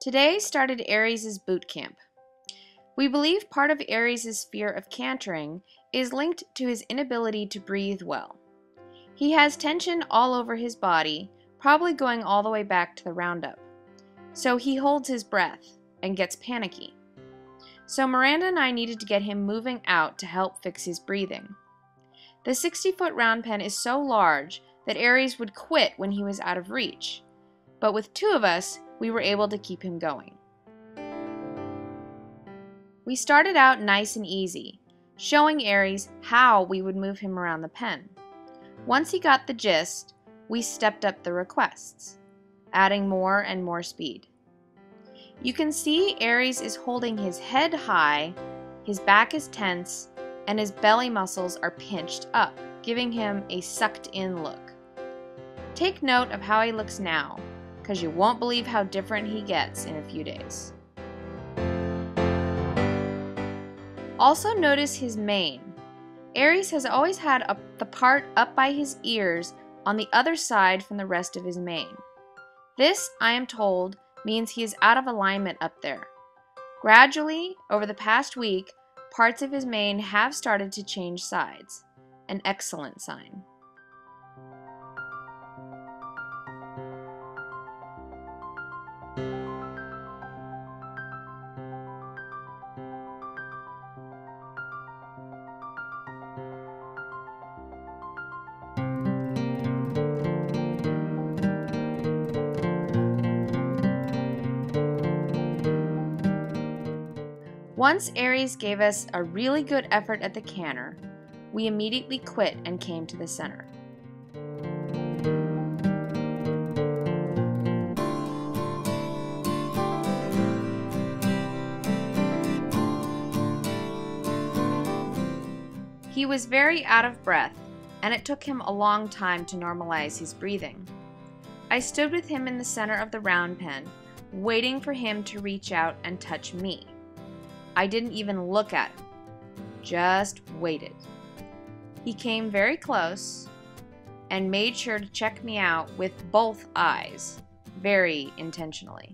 Today started Aries' boot camp. We believe part of Aries' fear of cantering is linked to his inability to breathe well. He has tension all over his body, probably going all the way back to the roundup. So he holds his breath and gets panicky. So Miranda and I needed to get him moving out to help fix his breathing. The 60-foot round pen is so large that Aries would quit when he was out of reach, but with two of us, we were able to keep him going. We started out nice and easy, showing Aries how we would move him around the pen. Once he got the gist, we stepped up the requests, adding more and more speed. You can see Aries is holding his head high, his back is tense, and his belly muscles are pinched up, giving him a sucked-in look. Take note of how he looks now, because you won't believe how different he gets in a few days. Also notice his mane. Aries has always had the part up by his ears on the other side from the rest of his mane. This, I am told, means he is out of alignment up there. Gradually, over the past week, parts of his mane have started to change sides. An excellent sign. Once Aries gave us a really good effort at the canter, we immediately quit and came to the center. He was very out of breath, and it took him a long time to normalize his breathing. I stood with him in the center of the round pen, waiting for him to reach out and touch me. I didn't even look at him, just waited. He came very close and made sure to check me out with both eyes, very intentionally.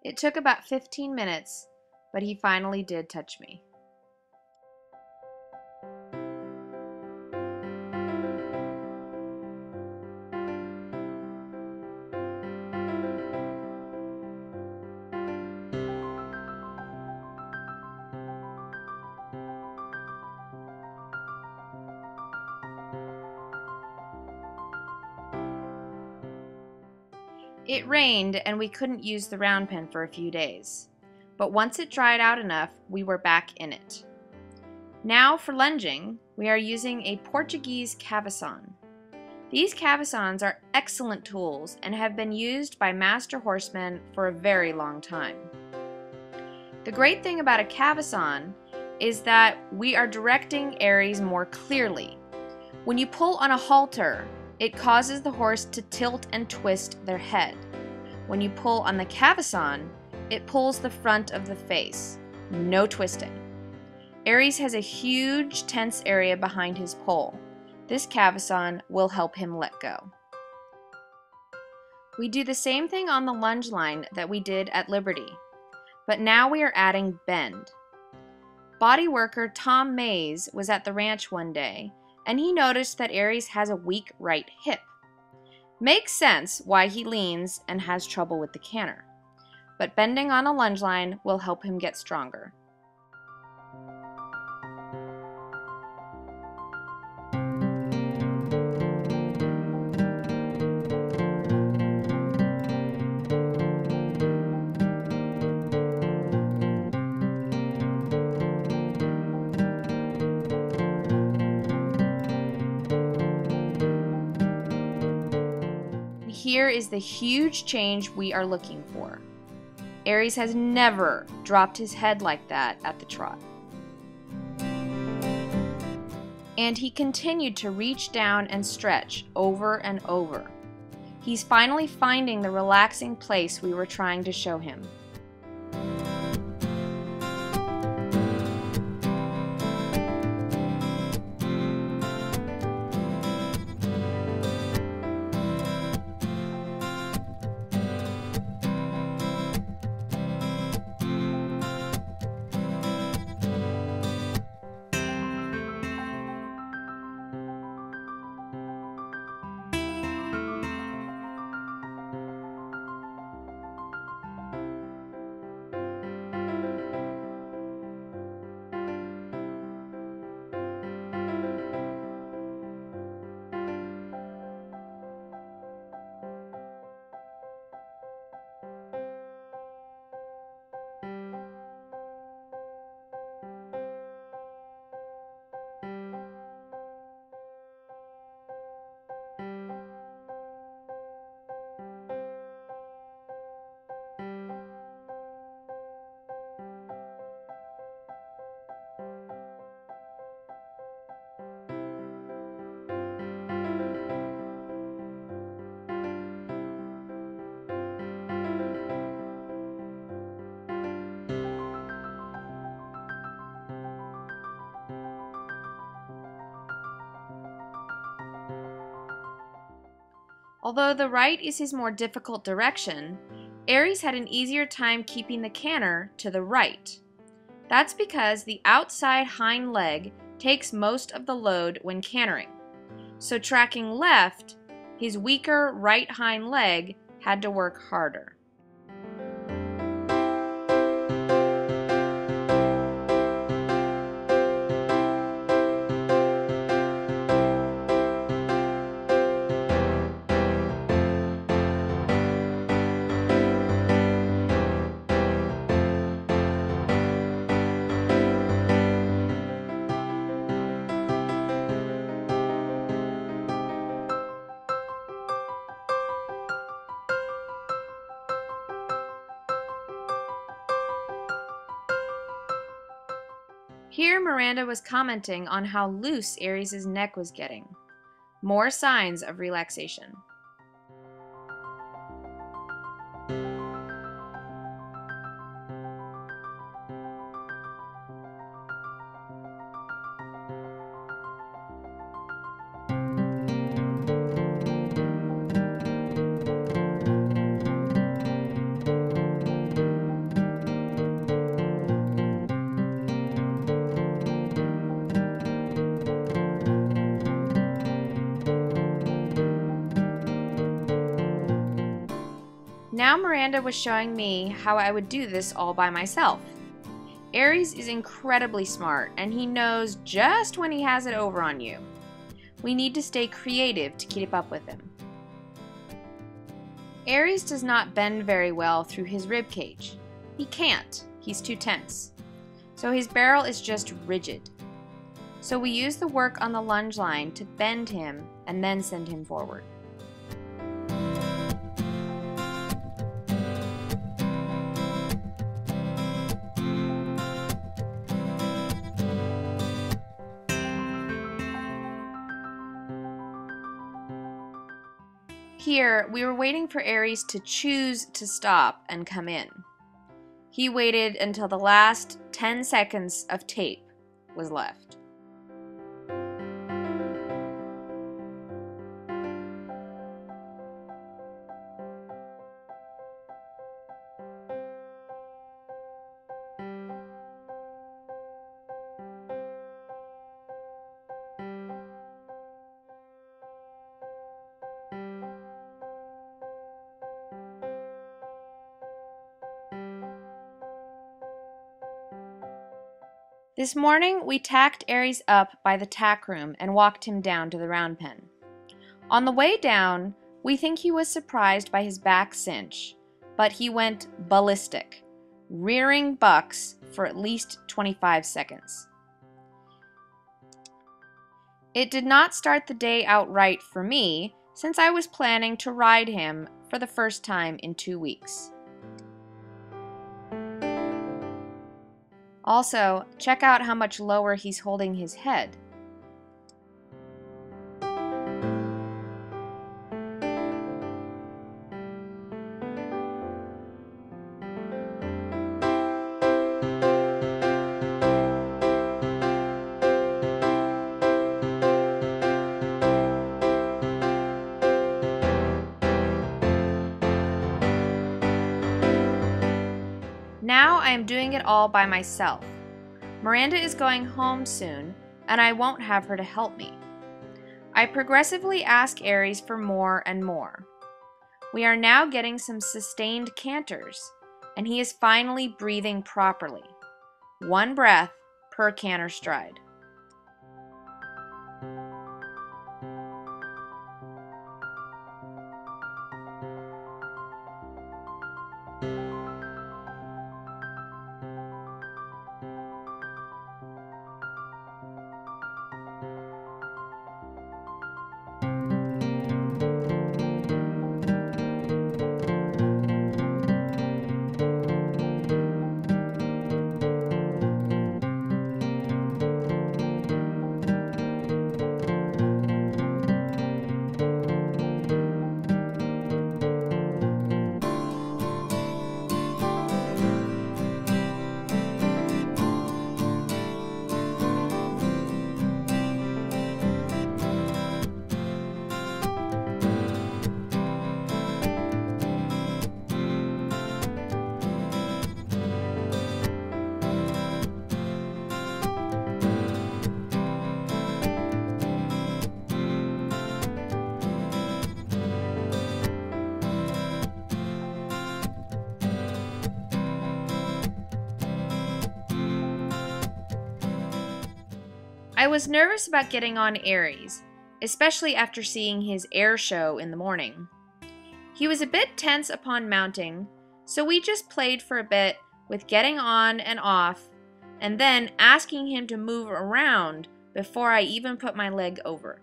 It took about 15 minutes, but he finally did touch me. It rained and we couldn't use the round pen for a few days, but once it dried out enough, we were back in it. Now for lunging, we are using a Portuguese cavesson. These cavessons are excellent tools and have been used by master horsemen for a very long time. The great thing about a cavesson is that we are directing Aries more clearly. When you pull on a halter, it causes the horse to tilt and twist their head. When you pull on the cavesson, it pulls the front of the face. No twisting. Aries has a huge tense area behind his poll. This cavesson will help him let go. We do the same thing on the lunge line that we did at Liberty, but now we are adding bend. Body worker Tom Mays was at the ranch one day, and he noticed that Aries has a weak right hip. Makes sense why he leans and has trouble with the canter, but bending on a lunge line will help him get stronger. here is the huge change we are looking for. Aries has never dropped his head like that at the trot. And he continued to reach down and stretch over and over. He's finally finding the relaxing place we were trying to show him. Although the right is his more difficult direction, Aries had an easier time keeping the canter to the right. That's because the outside hind leg takes most of the load when cantering. So tracking left, his weaker right hind leg had to work harder. Here Miranda was commenting on how loose Aries' neck was getting. More signs of relaxation. Now Miranda was showing me how I would do this all by myself. Aries is incredibly smart, and he knows just when he has it over on you. We need to stay creative to keep up with him. Aries does not bend very well through his rib cage. He can't. He's too tense. So his barrel is just rigid. So we use the work on the lunge line to bend him and then send him forward. Here, we were waiting for Aries to choose to stop and come in. He waited until the last 10 seconds of tape was left. This morning, we tacked Aries up by the tack room and walked him down to the round pen. On the way down, we think he was surprised by his back cinch, but he went ballistic, rearing bucks for at least 25 seconds. It did not start the day out right for me, since I was planning to ride him for the first time in 2 weeks. Also, check out how much lower he's holding his head. Now I am doing it all by myself. Miranda is going home soon, and I won't have her to help me. I progressively ask Aries for more and more. We are now getting some sustained canters, and he is finally breathing properly. 1 breath per canter stride. I was nervous about getting on Aries, especially after seeing his air show in the morning. He was a bit tense upon mounting, so we just played for a bit with getting on and off, and then asking him to move around before I even put my leg over.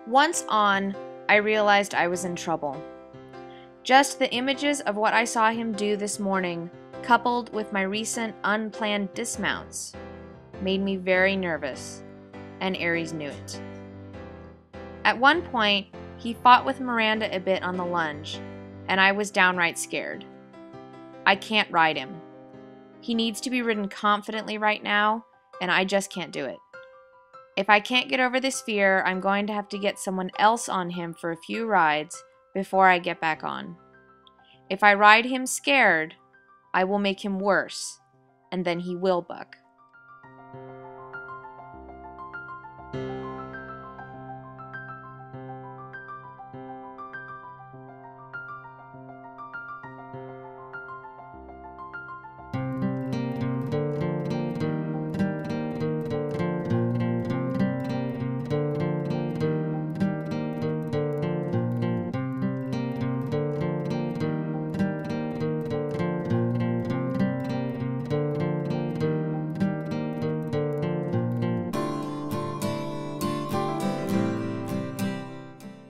Once on, I realized I was in trouble. Just the images of what I saw him do this morning, coupled with my recent unplanned dismounts, made me very nervous, and Aries knew it. At one point, he fought with Miranda a bit on the lunge, and I was downright scared. I can't ride him. He needs to be ridden confidently right now, and I just can't do it. If I can't get over this fear, I'm going to have to get someone else on him for a few rides before I get back on. If I ride him scared, I will make him worse, and then he will buck.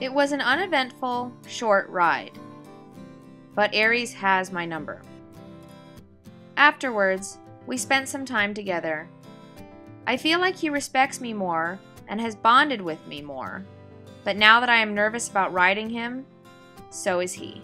It was an uneventful, short ride, but Aries has my number. Afterwards, we spent some time together. I feel like he respects me more and has bonded with me more, but now that I am nervous about riding him, so is he.